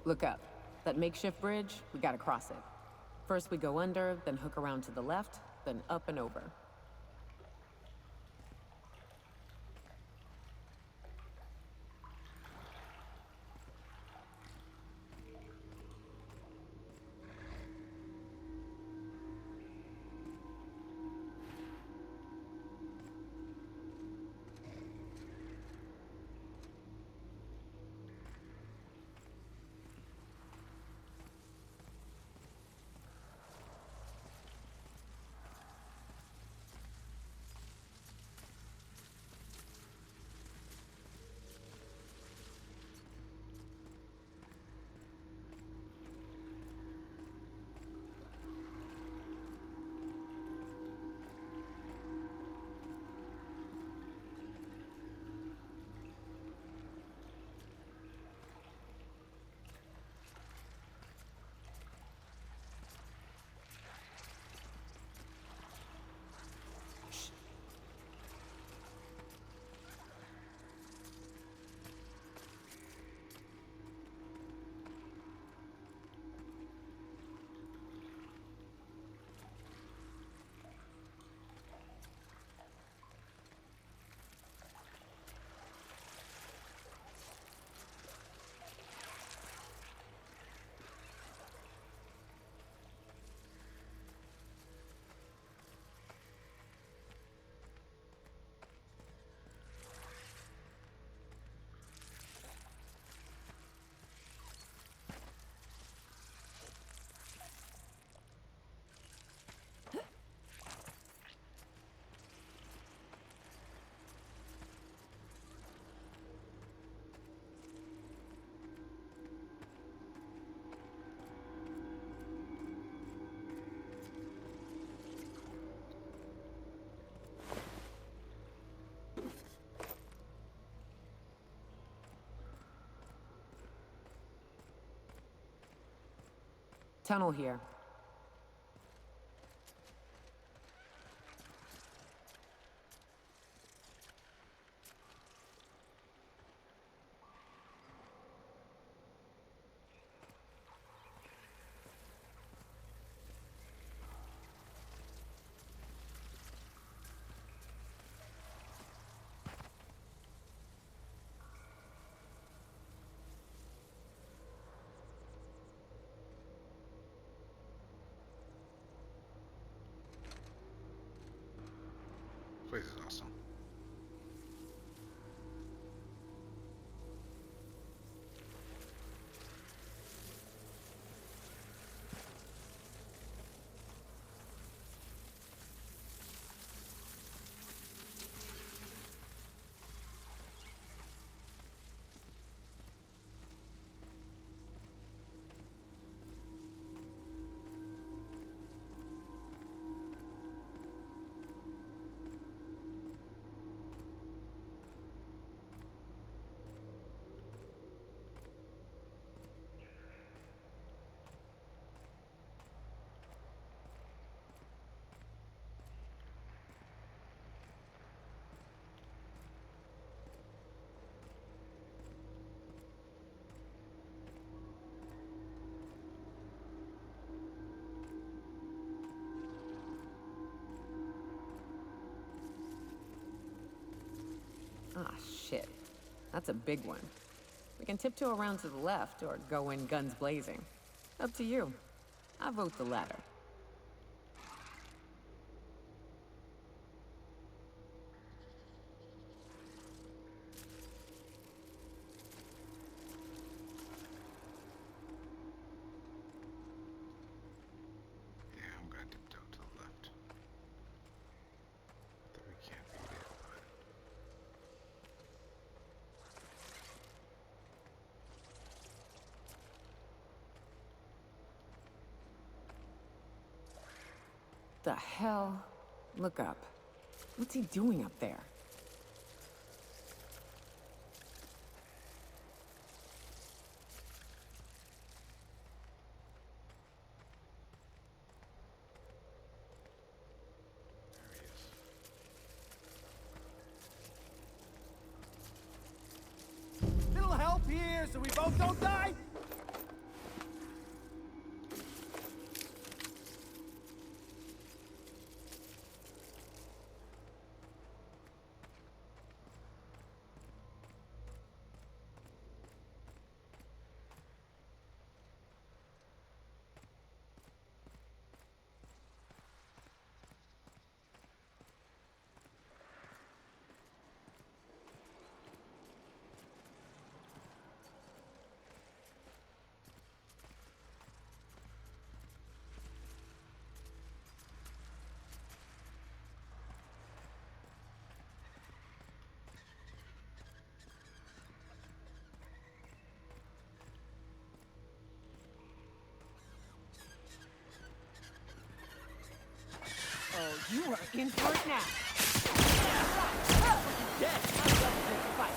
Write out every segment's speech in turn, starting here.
Look up. That makeshift bridge, we gotta cross it. First we go under, then hook around to the left, then up and over. Tunnel here. This place is awesome. Ah, shit. That's a big one. We can tiptoe around to the left or go in guns blazing. Up to you. I vote the latter. Yeah, I'm gonna tiptoe to the left. That we can't beat it, but The hell? Look up. What's he doing up there? there he is. Little help here so we both don't die? You are in for it now. Dead. Fight.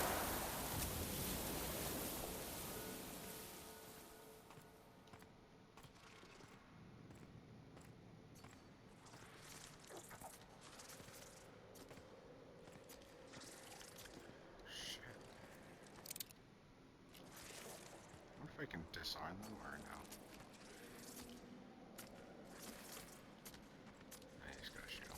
Shit. I wonder if I can disarm them or no. I just gotta shoot 'em.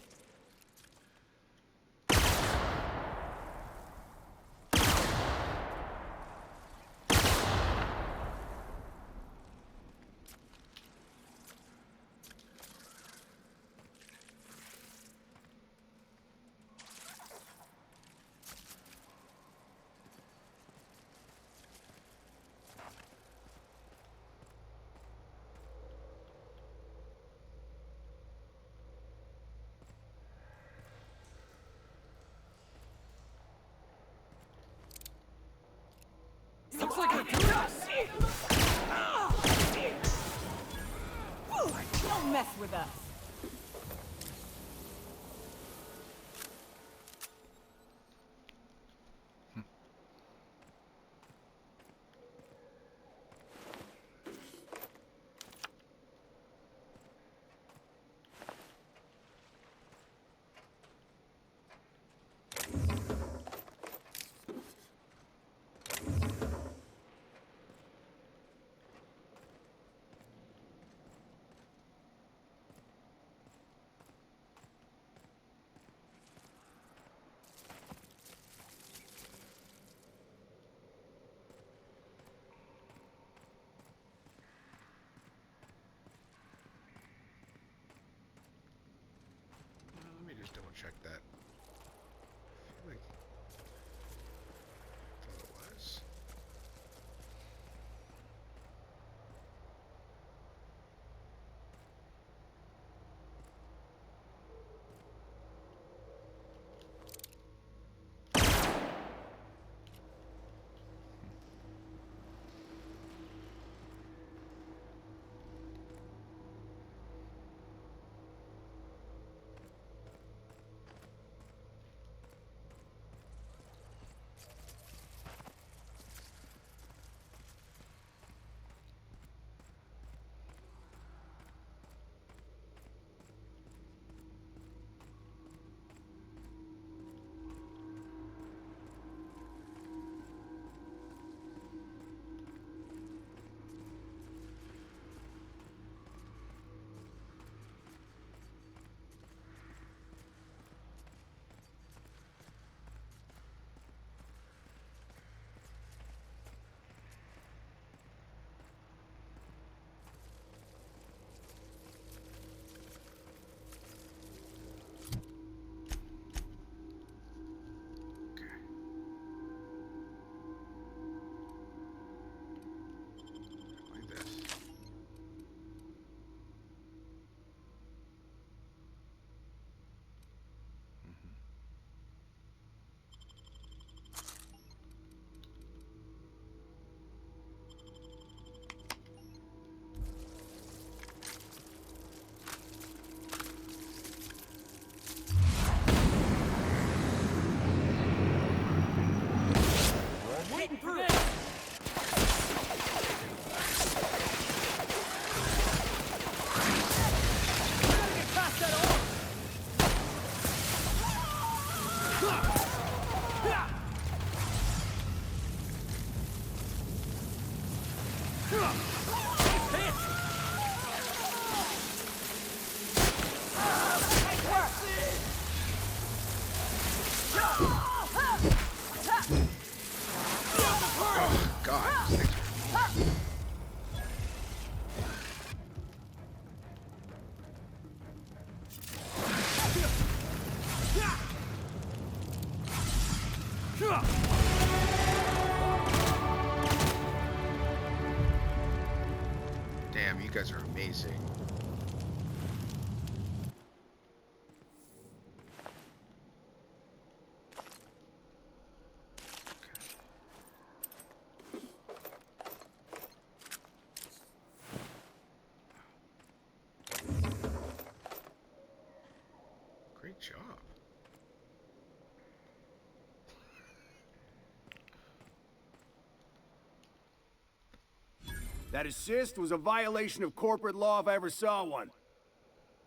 Looks like a dust. Don't mess with us. Let me just double check that. I feel like that's what it was. Like this. Waiting for this. Gotta get past that arm. Oh, God. These things are... Damn, you guys are amazing. job. That assist was a violation of corporate law if I ever saw one.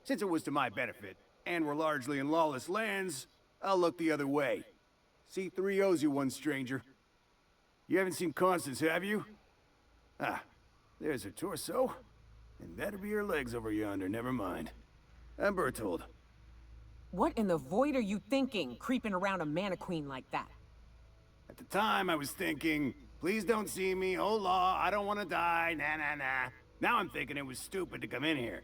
Since it was to my benefit, and we're largely in lawless lands, I'll look the other way. C3 owes you one, stranger. You haven't seen Constance, have you? Ah, there's her torso. And that'll be her legs over yonder, never mind. I'm Bertold. What in the void are you thinking, creeping around a mannequin like that? At the time, I was thinking, please don't see me, oh law, I don't want to die, nah nah nah. Now I'm thinking it was stupid to come in here.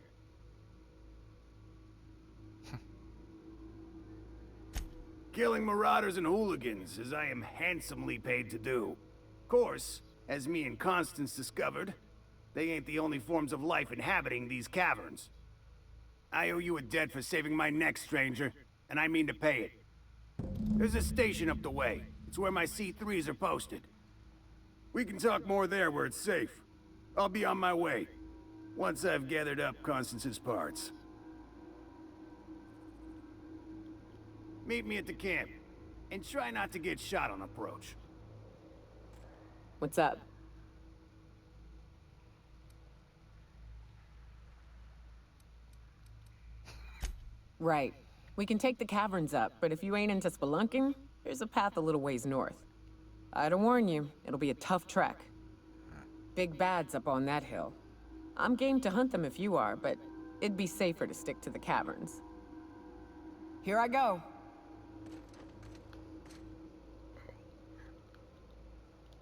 Killing marauders and hooligans, as I am handsomely paid to do. Of course, as me and Constance discovered, they ain't the only forms of life inhabiting these caverns. I owe you a debt for saving my neck, stranger, and I mean to pay it. There's a station up the way. It's where my C3s are posted. We can talk more there where it's safe. I'll be on my way, once I've gathered up Constance's parts. Meet me at the camp, and try not to get shot on approach. What's up? Right. We can take the caverns up, but if you ain't into spelunking, there's a path a little ways north. I'd warn you, it'll be a tough trek. Big bad's up on that hill. I'm game to hunt them if you are, but it'd be safer to stick to the caverns. Here I go.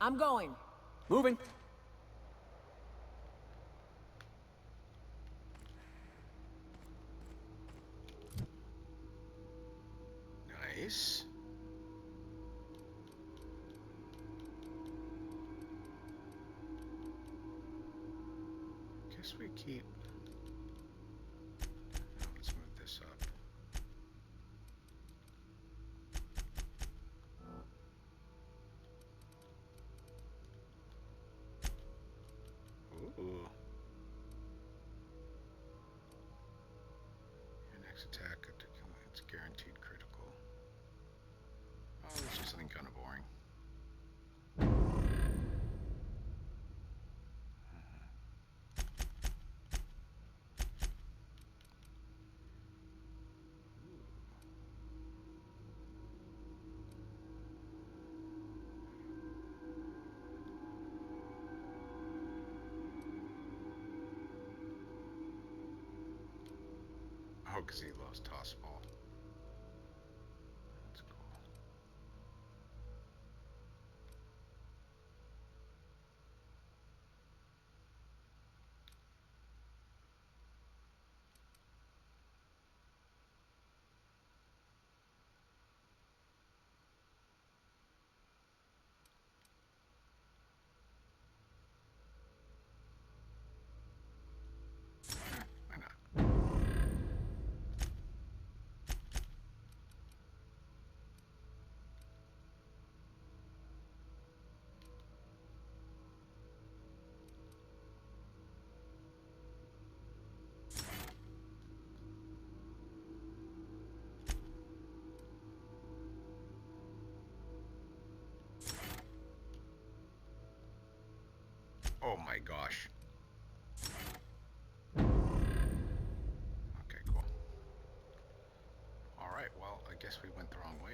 I'm going. Moving. Nice. Guess we keep. Let's move this up. Ooh. Your next attack, it's guaranteed critical. Oh, it's just something kind of boring. Oh, because he lost toss ball. That's cool. Why not? Oh my gosh. Okay, cool. Alright, well, I guess we went the wrong way.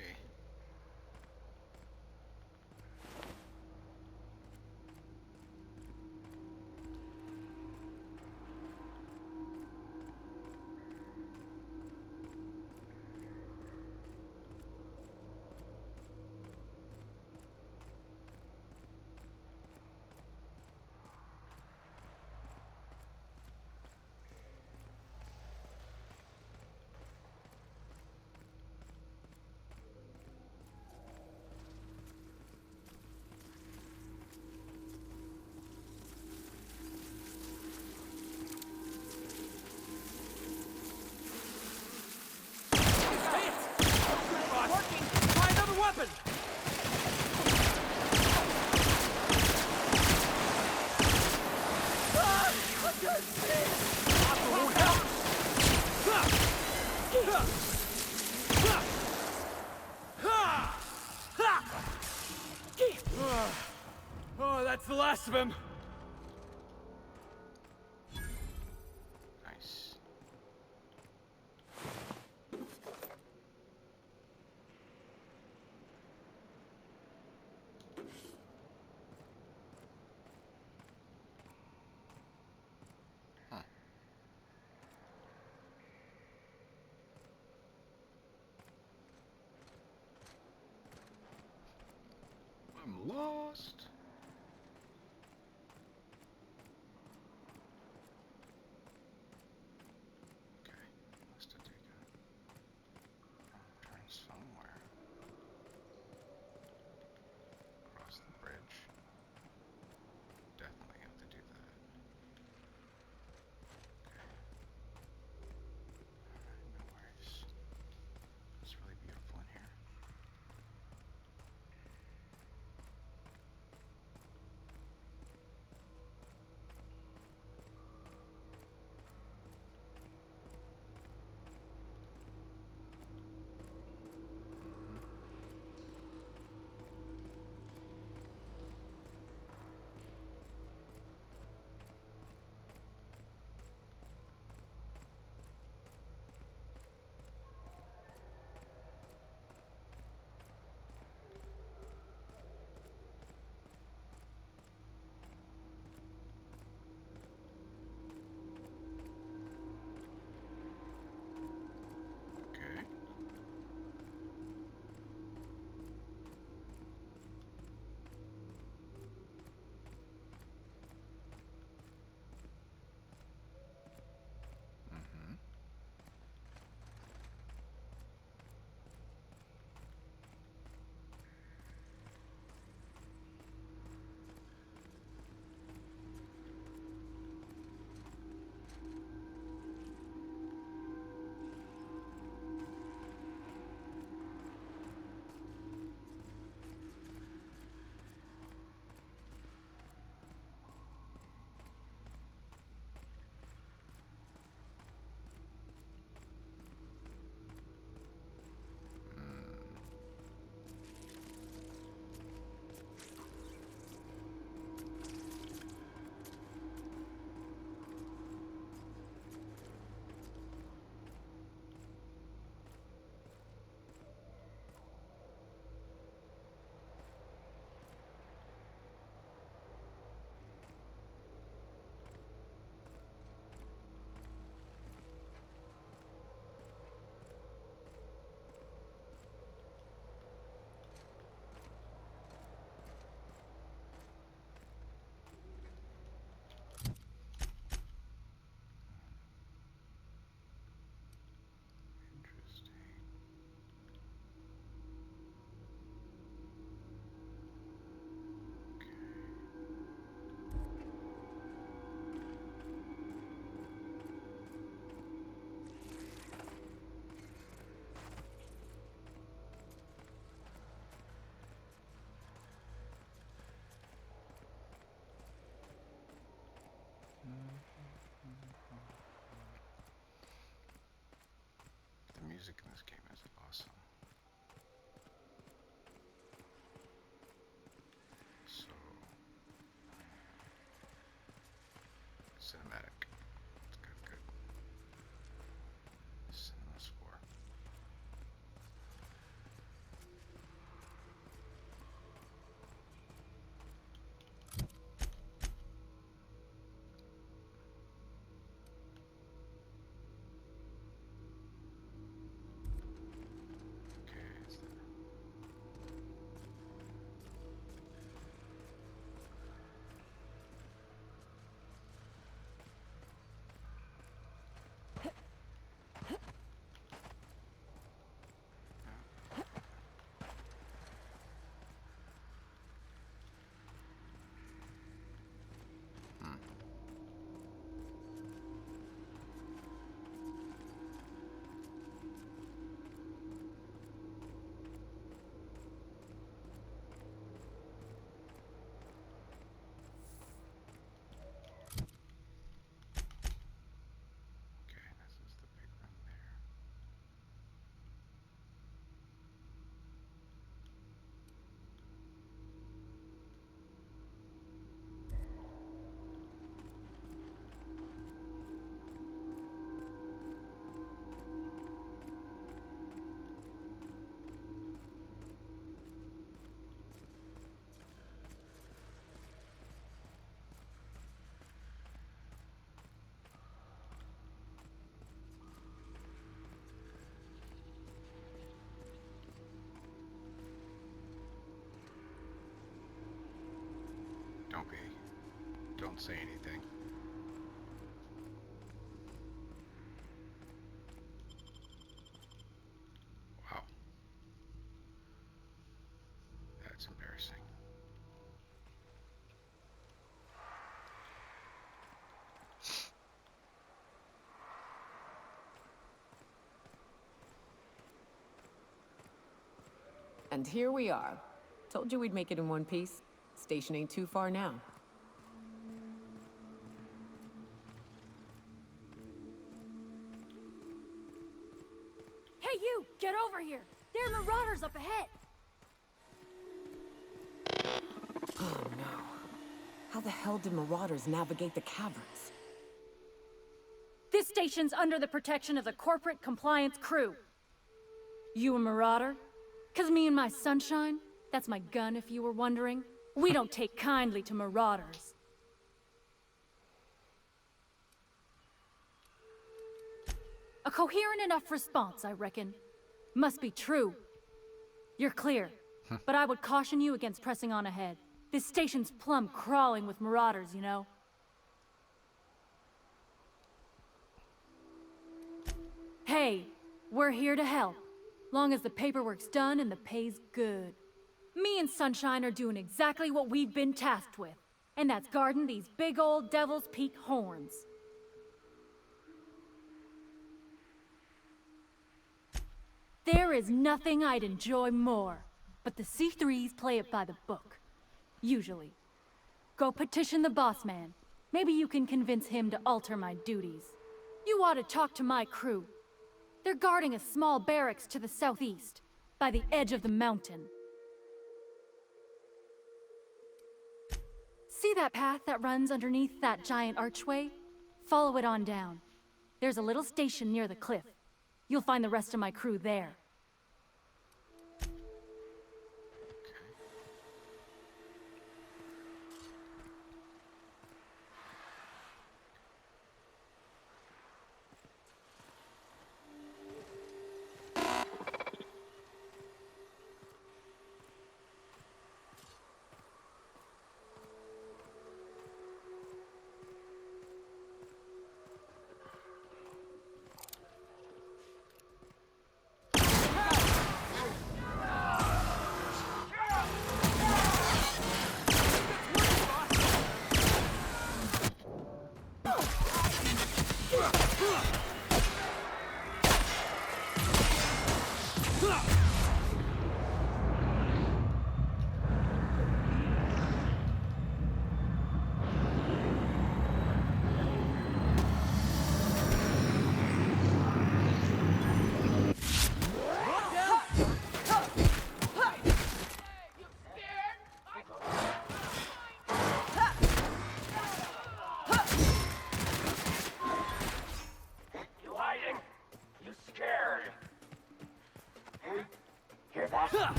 of him. Nice. Huh. I'm lost. Okay, must have taken a turn somewhere. Cross the bridge. Definitely have to do that. Okay. Alright, no worries. It's really beautiful in here. Okay. Mm-hmm. Interesting. The music in this game is awesome. So cinematic. It's got good cinema score. Okay, is there? say anything. Wow. That's embarrassing. And here we are. Told you we'd make it in one piece. Station ain't too far now. Hey, you! Get over here! There are marauders up ahead! Oh no. How the hell did marauders navigate the caverns? This station's under the protection of the Corporate Compliance Crew. You a marauder? 'Cause me and my sunshine, that's my gun if you were wondering, we don't take kindly to marauders. A coherent enough response, I reckon. Must be true. You're clear, but I would caution you against pressing on ahead. This station's plumb crawling with marauders, you know. Hey, we're here to help. Long as the paperwork's done and the pay's good. Me and Sunshine are doing exactly what we've been tasked with. And that's guarding these big old Devil's Peak horns. There is nothing I'd enjoy more, but the C3s play it by the book. Usually. Go petition the boss man. Maybe you can convince him to alter my duties. You ought to talk to my crew. They're guarding a small barracks to the southeast, by the edge of the mountain. See that path that runs underneath that giant archway? Follow it on down. There's a little station near the cliff. You'll find the rest of my crew there.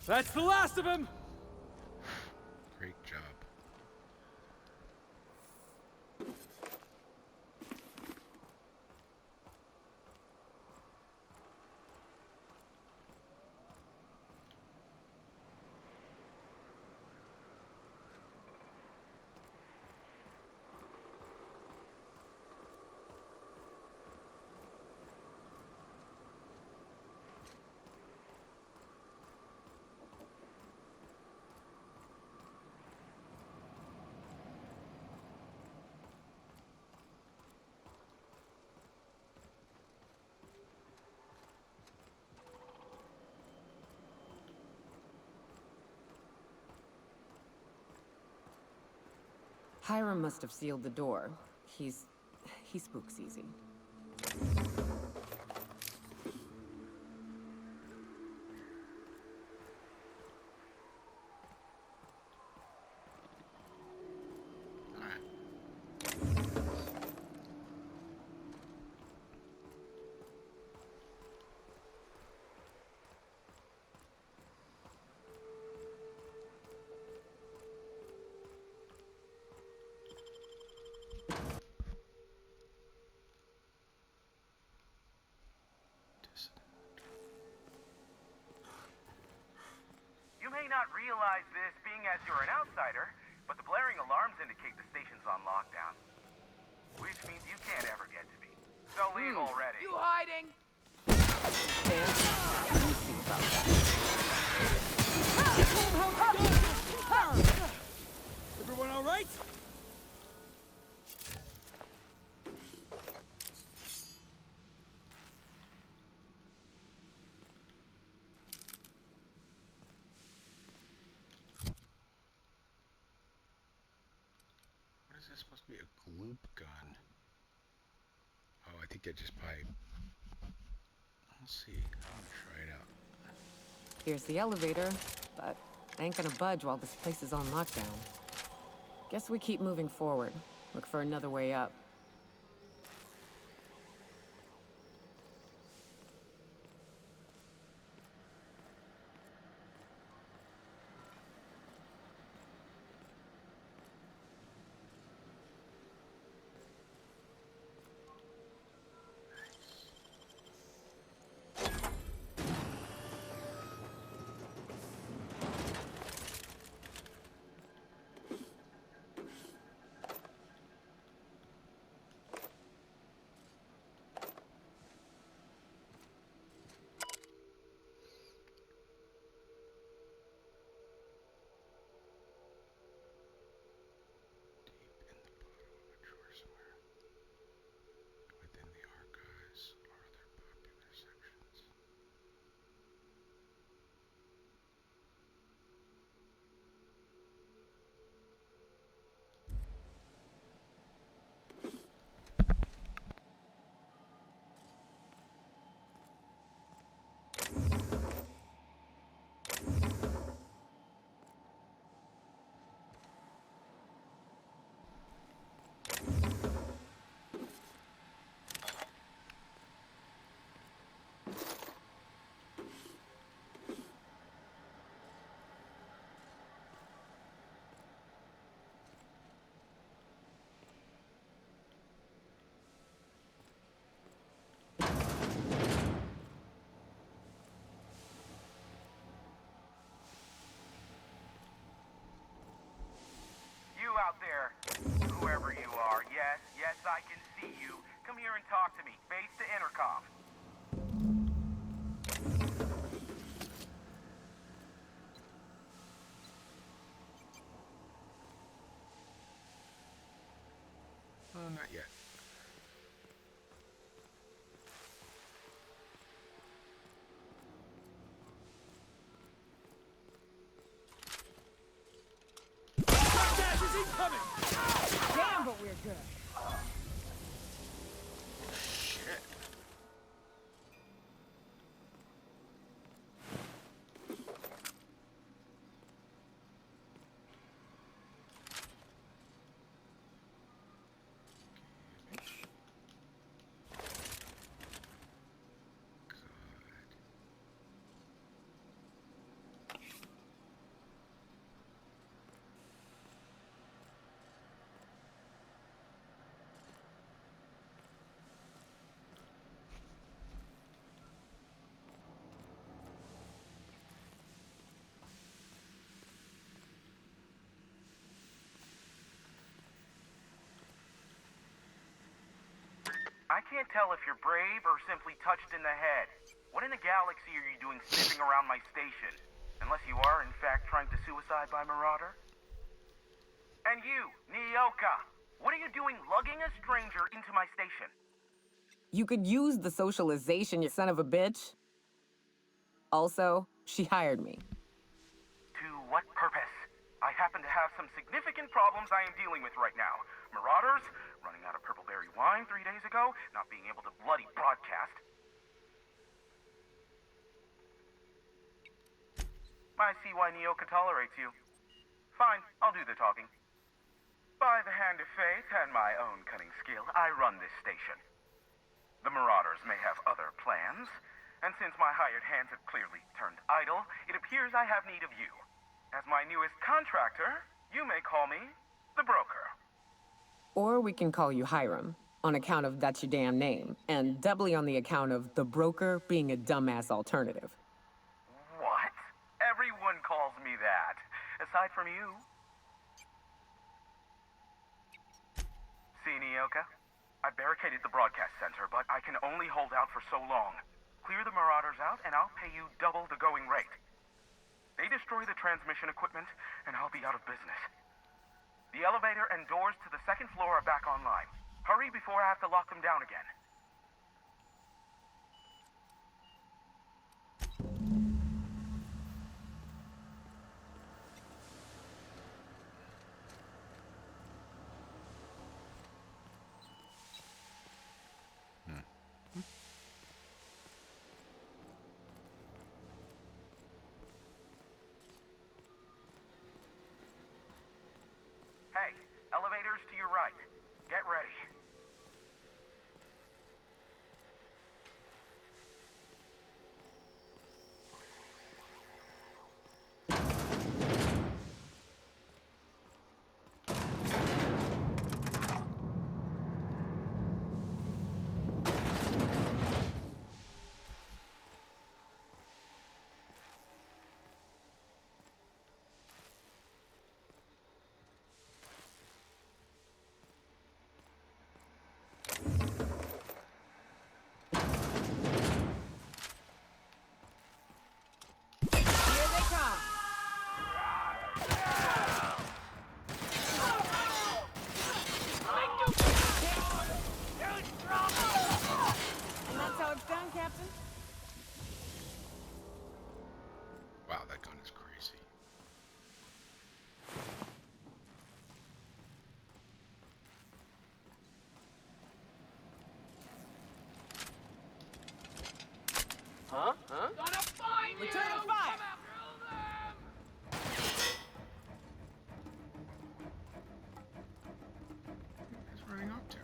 That's the last of him! Great job. Hiram must have sealed the door. He spooks easy. You may not realize this being as you're an outsider, but the blaring alarms indicate the station's on lockdown. Which means you can't ever get to me. So leave already. You hiding? Dan, let me see about that. Everyone all right? What is this supposed to be? A gloop gun? Oh, I think I just pipe. Let's see. I'm gonna try it out. Here's the elevator, but I ain't gonna budge while this place is on lockdown. Guess we keep moving forward. Look for another way up. Deep in the bottom of a drawer somewhere. Within the archives are other popular sections. You out there, whoever you are, yes, I can see you. Come here and talk to me, face to intercom. Not yet. Dash is incoming! Damn, but we're good. Shit. I can't tell if you're brave or simply touched in the head. What in the galaxy are you doing sniffing around my station? Unless you are, in fact, trying to suicide by Marauder? And you, Nyoka, what are you doing lugging a stranger into my station? You could use the socialization, you son of a bitch. Also, she hired me. To what purpose? I happen to have some significant problems I am dealing with right now. Marauders, running out of purple berry wine 3 days ago, not being able to bloody broadcast. I see why Nyoka tolerates you. Fine, I'll do the talking. By the hand of fate and my own cunning skill, I run this station. The Marauders may have other plans, and since my hired hands have clearly turned idle, it appears I have need of you. As my newest contractor, you may call me the broker. Or we can call you Hiram, on account of that's your damn name, and doubly on the account of the broker being a dumbass alternative. What? Everyone calls me that. Aside from you. See, Nyoka? I barricaded the broadcast center, but I can only hold out for so long. Clear the Marauders out, and I'll pay you double the going rate. They destroy the transmission equipment, and I'll be out of business. The elevator and doors to the second floor are back online. Hurry before I have to lock them down again. Hey, elevators to your right. Get ready. Here they come! And that's how it's done, Captain? Wow, that gun is crazy. Return of fire! He's running up to.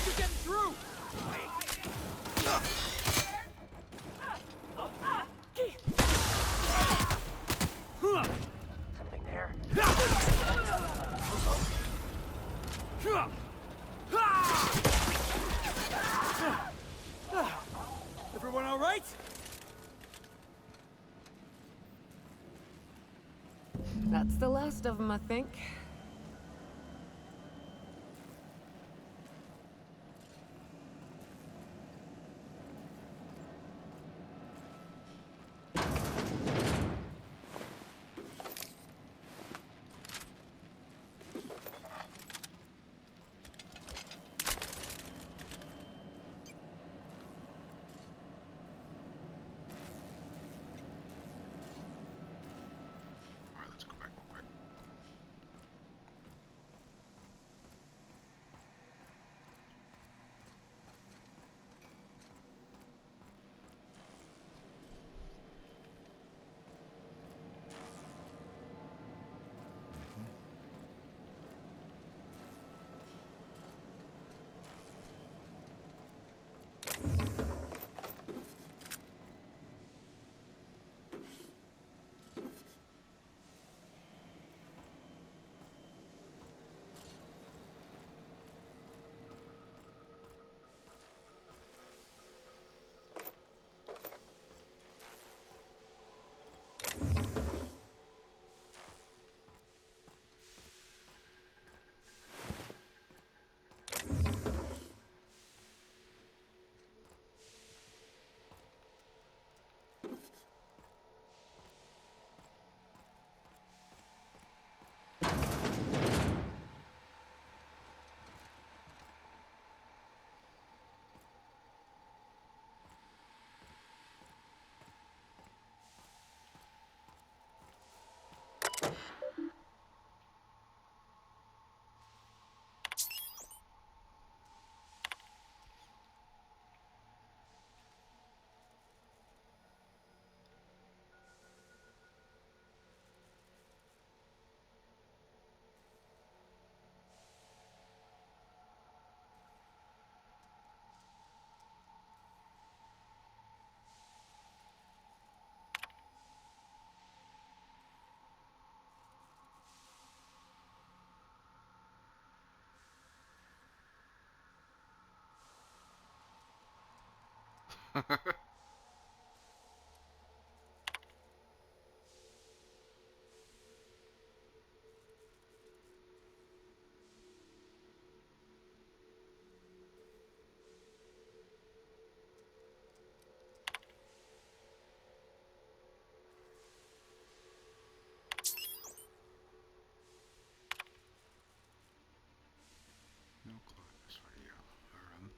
You're getting through! Something there. Everyone all right? That's the last of them, I think. Alright, let's go back real quick. No clock, this radio. Or,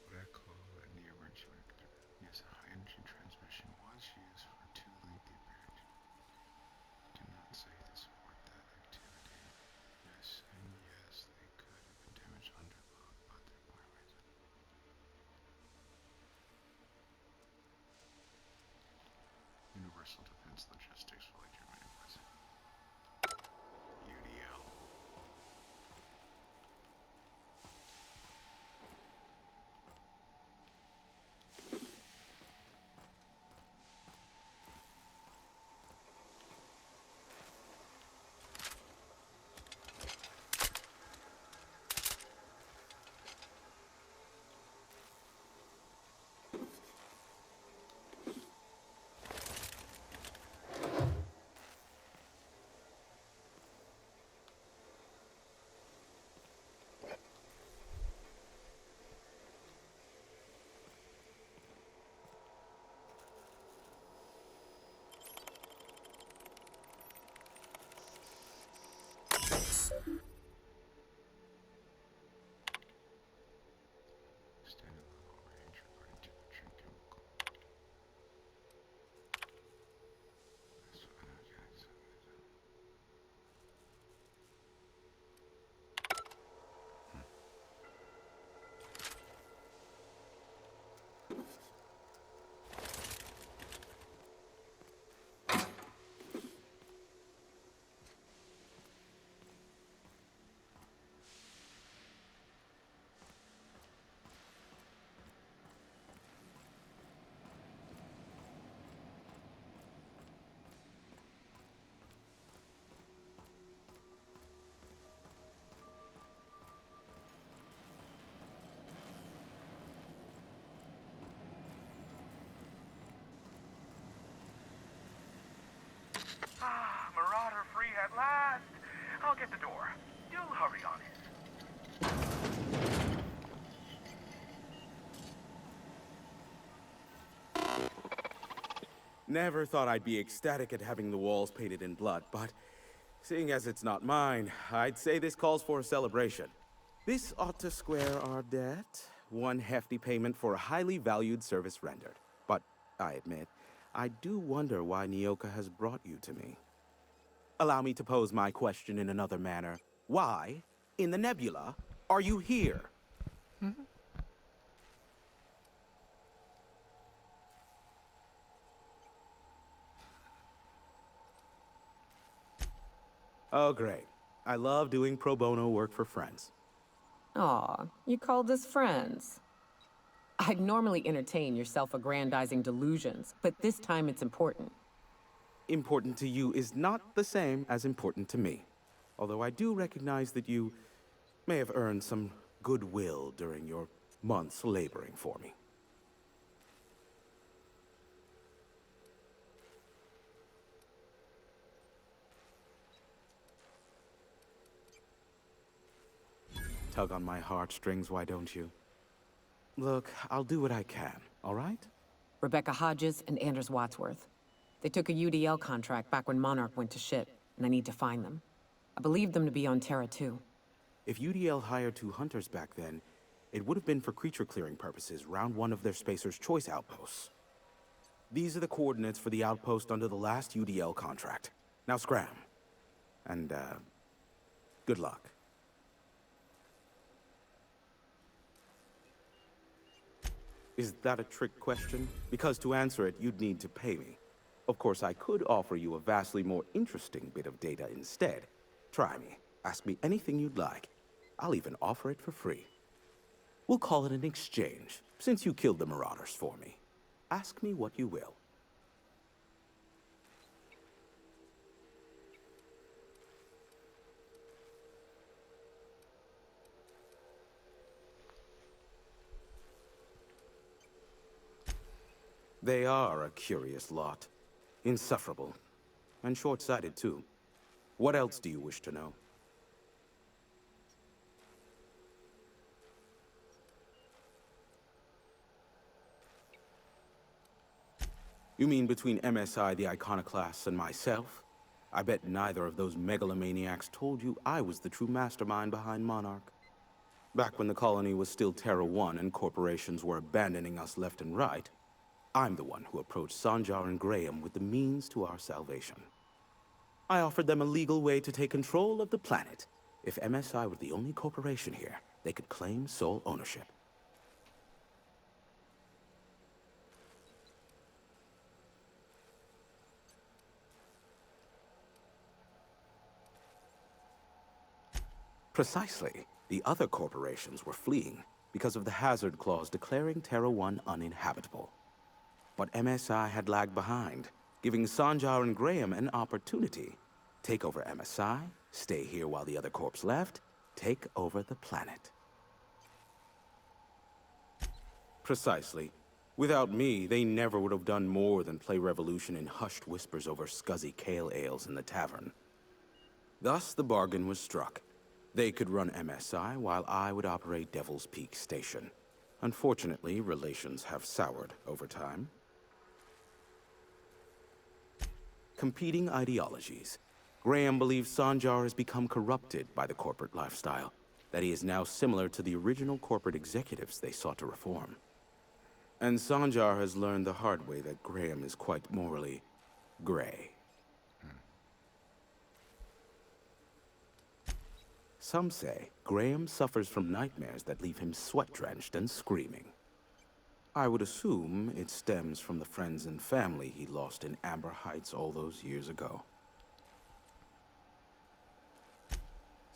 what I call a near-emergency reactor. Yes, a high-energy transmission was used for 2 lengthy periods. Cannot say to support that activity. Yes, and yes, they could have been damaged under load, but the requirements. Universal Defense Logistics fully German was UDL. Standard level range according to the drink chemical. That's what I got. Ah, Marauder free at last. I'll get the door. Do hurry on it. Never thought I'd be ecstatic at having the walls painted in blood, but seeing as it's not mine, I'd say this calls for a celebration. This ought to square our debt. One hefty payment for a highly valued service rendered. But I admit, I do wonder why Nyoka has brought you to me. Allow me to pose my question in another manner. Why, in the nebula, are you here? Oh, great. I love doing pro bono work for friends. Aw, you called us friends. I'd normally entertain your self-aggrandizing delusions, but this time it's important. Important to you is not the same as important to me. Although I do recognize that you may have earned some goodwill during your months laboring for me. Tug on my heartstrings, why don't you? Look, I'll do what I can, all right? Rebecca Hodges and Anders Wadsworth. They took a UDL contract back when Monarch went to shit, and I need to find them. I believe them to be on Terra too. If UDL hired 2 hunters back then, it would have been for creature clearing purposes round one of their Spacer's Choice outposts. These are the coordinates for the outpost under the last UDL contract. Now scram. And, good luck. Is that a trick question? Because to answer it, you'd need to pay me. Of course, I could offer you a vastly more interesting bit of data instead. Try me. Ask me anything you'd like. I'll even offer it for free. We'll call it an exchange, since you killed the Marauders for me. Ask me what you will. They are a curious lot. Insufferable. And short-sighted, too. What else do you wish to know? You mean between MSI the Iconoclasts and myself? I bet neither of those megalomaniacs told you I was the true mastermind behind Monarch. Back when the colony was still Terra 1 and corporations were abandoning us left and right, I'm the one who approached Sanjar and Graham with the means to our salvation. I offered them a legal way to take control of the planet. If MSI were the only corporation here, they could claim sole ownership. Precisely. The other corporations were fleeing because of the hazard clause declaring Terra 1 uninhabitable. But MSI had lagged behind, giving Sanjar and Graham an opportunity. Take over MSI, stay here while the other corps left, take over the planet. Precisely. Without me, they never would have done more than play Revolution in hushed whispers over scuzzy kale ales in the tavern. Thus, the bargain was struck. They could run MSI while I would operate Devil's Peak Station. Unfortunately, relations have soured over time. Competing ideologies. Graham believes Sanjar has become corrupted by the corporate lifestyle, that he is now similar to the original corporate executives they sought to reform. And Sanjar has learned the hard way that Graham is quite morally gray. Some say Graham suffers from nightmares that leave him sweat-drenched and screaming. I would assume it stems from the friends and family he lost in Amber Heights all those years ago.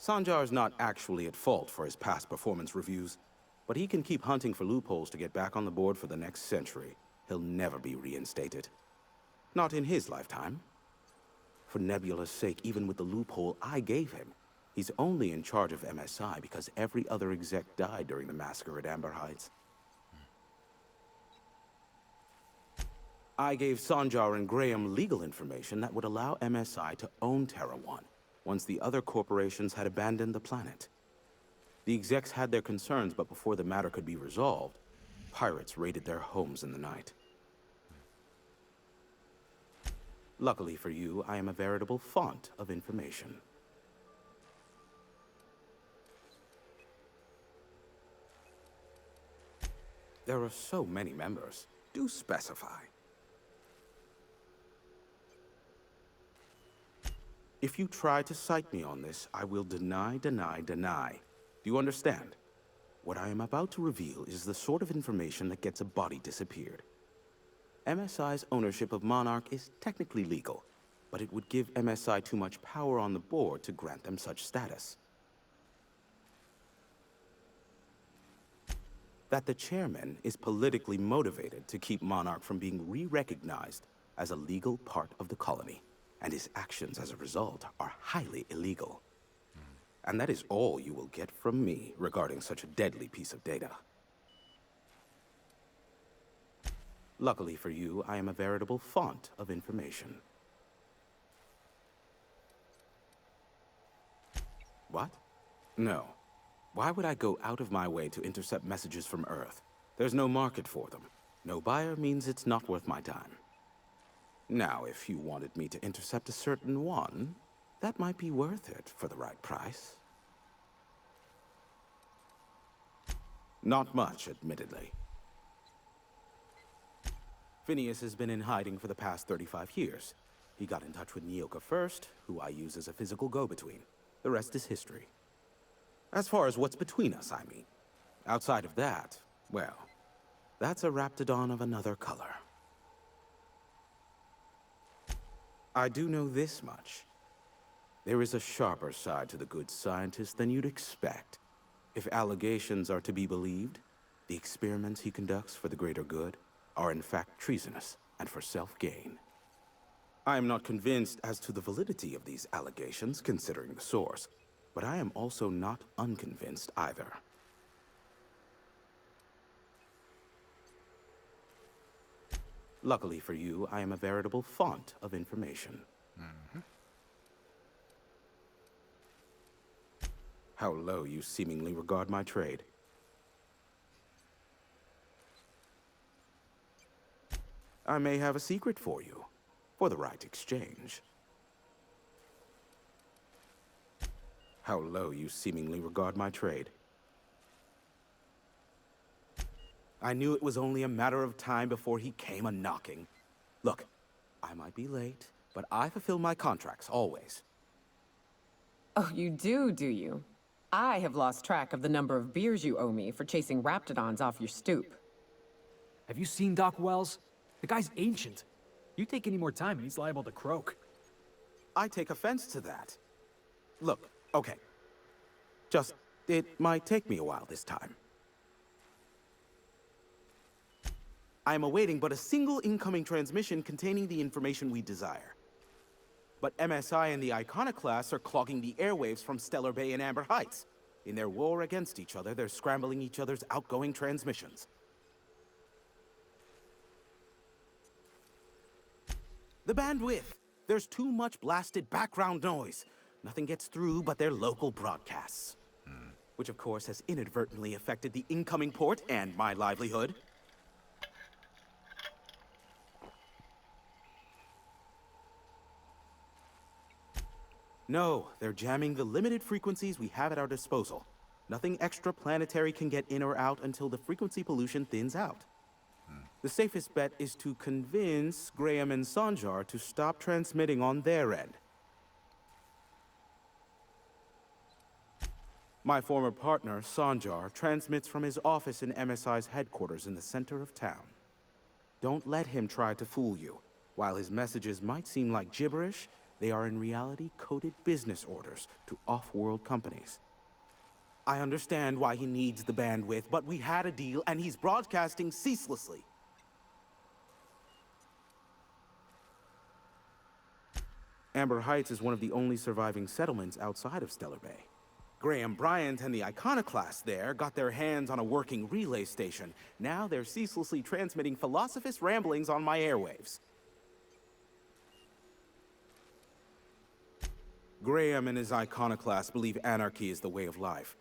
Sanjar's not actually at fault for his past performance reviews, but he can keep hunting for loopholes to get back on the board for the next century. He'll never be reinstated. Not in his lifetime. For Nebula's sake, even with the loophole I gave him, he's only in charge of MSI because every other exec died during the massacre at Amber Heights. I gave Sanjar and Graham legal information that would allow MSI to own Terra 1 once the other corporations had abandoned the planet. The execs had their concerns, but before the matter could be resolved, pirates raided their homes in the night. Luckily for you, I am a veritable font of information. There are so many members. Do specify. If you try to cite me on this, I will deny, deny, deny. Do you understand? What I am about to reveal is the sort of information that gets a body disappeared. MSI's ownership of Monarch is technically legal, but it would give MSI too much power on the board to grant them such status. That the chairman is politically motivated to keep Monarch from being re-recognized as a legal part of the colony, and his actions as a result are highly illegal. And that is all you will get from me regarding such a deadly piece of data. Luckily for you, I am a veritable font of information. What? No. Why would I go out of my way to intercept messages from Earth? There's no market for them. No buyer means it's not worth my time. Now, if you wanted me to intercept a certain one, that might be worth it for the right price. Not much, admittedly. Phineas has been in hiding for the past 35 years. He got in touch with Nyoka first, who I use as a physical go-between. The rest is history. As far as what's between us, I mean. Outside of that, well, that's a Raptidon of another color. I do know this much. There is a sharper side to the good scientist than you'd expect. If allegations are to be believed, the experiments he conducts for the greater good are in fact treasonous and for self-gain. I am not convinced as to the validity of these allegations, considering the source, but I am also not unconvinced either. Luckily for you, I am a veritable font of information. How low you seemingly regard my trade. I may have a secret for you, for the right exchange. How low you seemingly regard my trade. I knew it was only a matter of time before he came a-knocking. Look, I might be late, but I fulfill my contracts, always. Oh, you do you? I have lost track of the number of beers you owe me for chasing raptidons off your stoop. Have you seen Doc Wells? The guy's ancient. You take any more time and he's liable to croak. I take offense to that. Look, okay. Just, it might take me a while this time. I am awaiting but a single incoming transmission containing the information we desire. But MSI and the Iconoclasts are clogging the airwaves from Stellar Bay and Amber Heights. In their war against each other, they're scrambling each other's outgoing transmissions. The bandwidth! There's too much blasted background noise. Nothing gets through but their local broadcasts. Which of course has inadvertently affected the incoming port and my livelihood. No, they're jamming the limited frequencies we have at our disposal. Nothing extraplanetary can get in or out until the frequency pollution thins out. The safest bet is to convince Graham and Sanjar to stop transmitting on their end. My former partner, Sanjar, transmits from his office in MSI's headquarters in the center of town. Don't let him try to fool you. While his messages might seem like gibberish, they are in reality coded business orders to off-world companies. I understand why he needs the bandwidth, but we had a deal and he's broadcasting ceaselessly. Amber Heights is one of the only surviving settlements outside of Stellar Bay. Graham Bryant and the Iconoclasts there got their hands on a working relay station. Now they're ceaselessly transmitting philosophist ramblings on my airwaves. Graham and his Iconoclasts believe anarchy is the way of life.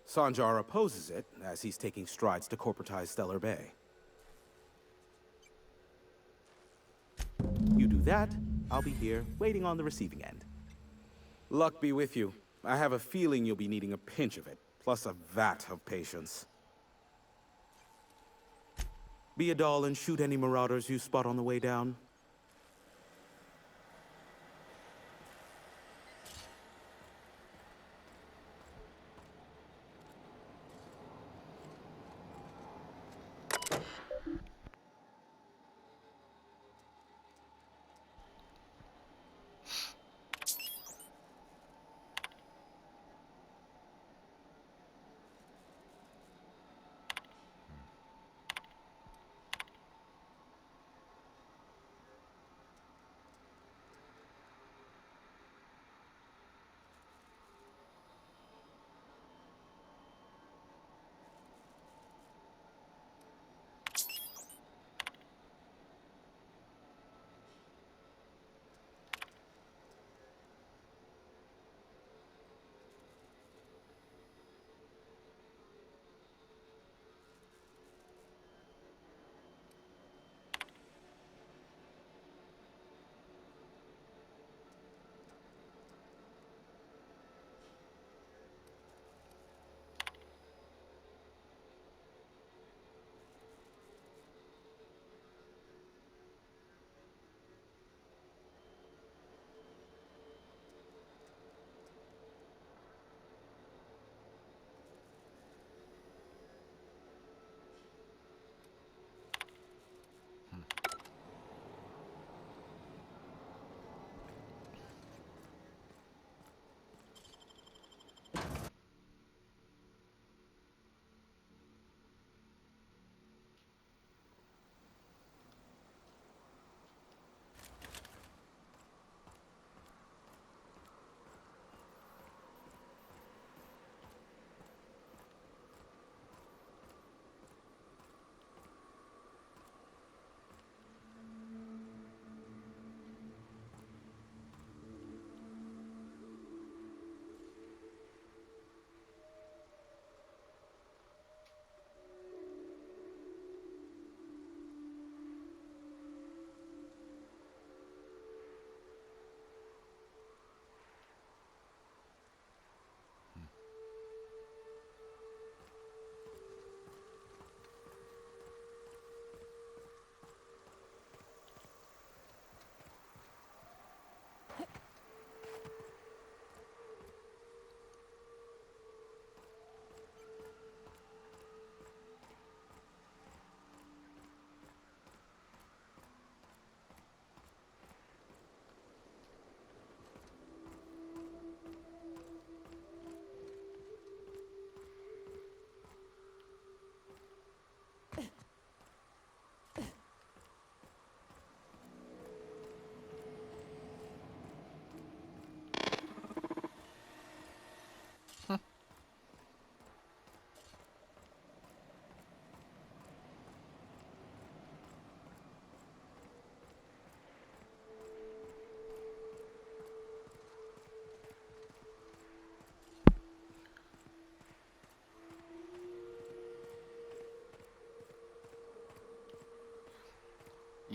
Sanjar opposes it, as he's taking strides to corporatize Stellar Bay. You do that, I'll be here, waiting on the receiving end. Luck be with you. I have a feeling you'll be needing a pinch of it, plus a vat of patience. Be a doll and shoot any marauders you spot on the way down.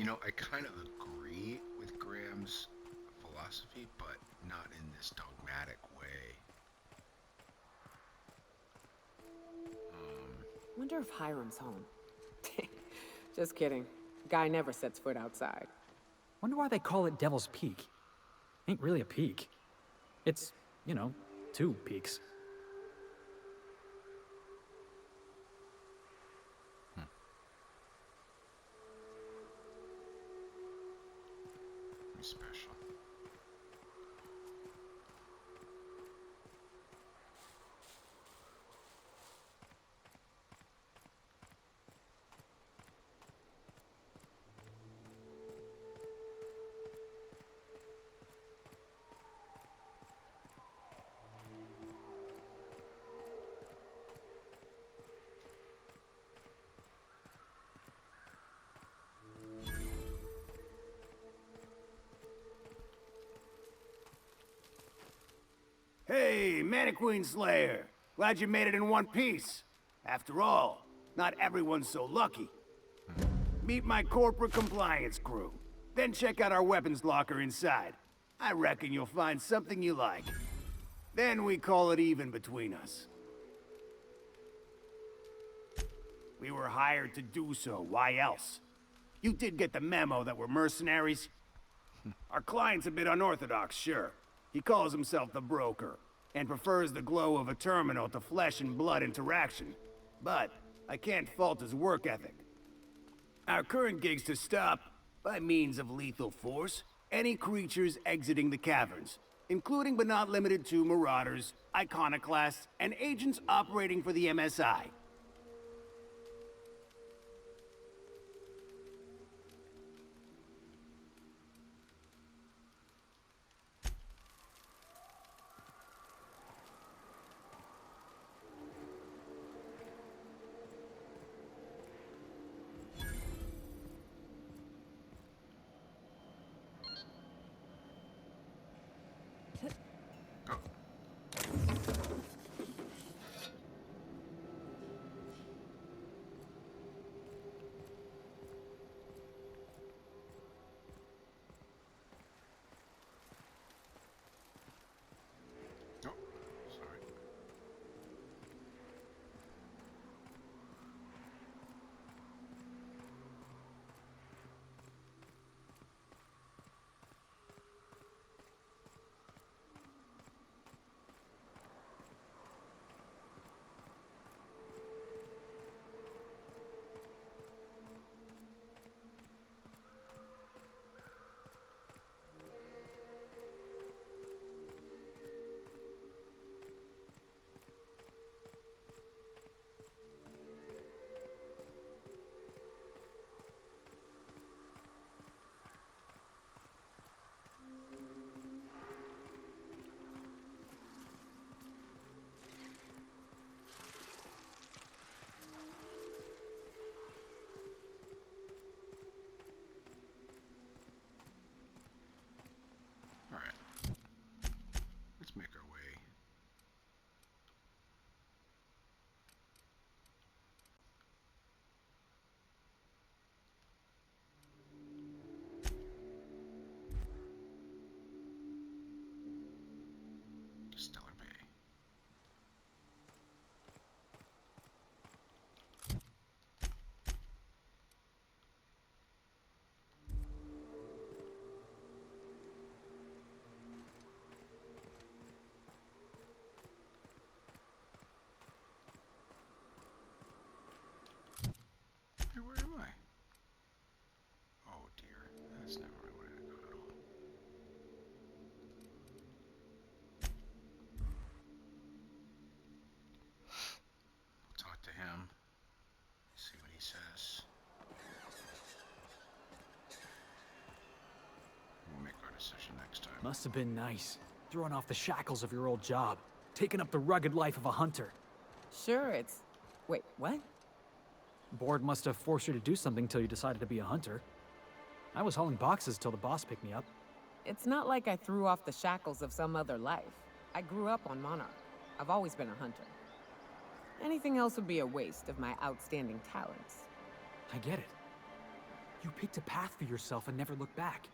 You know, I kind of agree with Graham's philosophy, but not in this dogmatic way. Wonder if Hiram's home. Just kidding. Guy never sets foot outside. Wonder why they call it Devil's Peak. Ain't really a peak. It's, you know, 2 peaks. Special. Hey, Mannequin Slayer. Glad you made it in one piece. After all, not everyone's so lucky. Meet my corporate compliance crew. Then check out our weapons locker inside. I reckon you'll find something you like. Then we call it even between us. We were hired to do so, why else? You did get the memo that we're mercenaries? Our client's a bit unorthodox, sure. He calls himself the broker, and prefers the glow of a terminal to flesh and blood interaction. But I can't fault his work ethic. Our current gig's to stop, by means of lethal force, any creatures exiting the caverns, including but not limited to marauders, iconoclasts, and agents operating for the MSI. Oh, sorry. Alright. Let's make our way. Stellar Bay. Hey, where am I? Oh dear, that's never where I wanted to go at all. We'll talk to him, see what he says. We'll make our decision next time. Must have been nice. Throwing off the shackles of your old job. Taking up the rugged life of a hunter. Sure, it's... Wait, what? Board must have forced you to do something till you decided to be a hunter. I was hauling boxes till the boss picked me up. It's not like I threw off the shackles of some other life. I grew up on Monarch. I've always been a hunter. Anything else would be a waste of my outstanding talents. I get it. You picked a path for yourself and never looked back.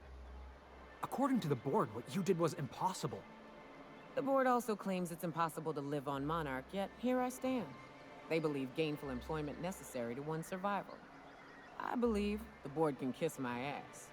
According to the board, what you did was impossible. The board also claims it's impossible to live on Monarch, yet here I stand. They believe gainful employment necessary to one's survival. I believe the board can kiss my ass.